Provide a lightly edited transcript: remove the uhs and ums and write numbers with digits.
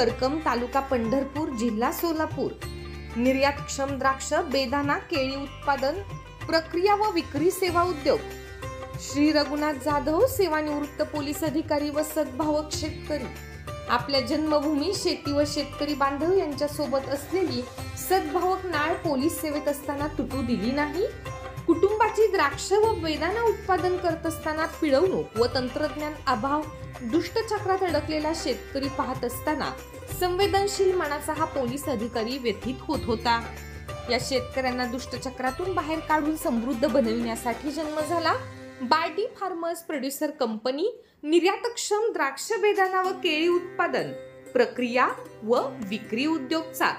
करकम, तालुका पंढरपूर, जिल्हा सोलापूर। निर्यातक्षम द्राक्ष, बेदाणा, केळी उत्पादन, प्रक्रिया व विक्री सेवा उद्योग। श्री रघुनाथ जाधव, सेवानिवृत्त पोलीस अधिकारी व सद्भावक शेतकरी। आपल्या जन्मभूमी, शेती व शेतकरी बांधव यांच्या सोबत असलेली सद्भावक नाळ पोलीस सेवेत असताना तुटू दिली नाही। कुटुंबाची द्राक्ष व बेदाणा उत्पादन करत असताना पिळवणूक व तंत्रज्ञान अभाव, दुष्टचक्रात अडकलेला शेतकरी पाहत असताना संवेदनशील मनाचा हा पोलीस अधिकारी व्यथित होत होता। या शेतकऱ्यांना दुष्टचक्रातून बाहेर काढून समृद्ध बनविण्यासाठी जन्म झाला बार्टी फार्मर्स प्रोड्युसर कंपनी, निर्यातक्षम द्राक्ष, बेदाणा व केळी उत्पादन, प्रक्रिया व विक्री उद्योगचा।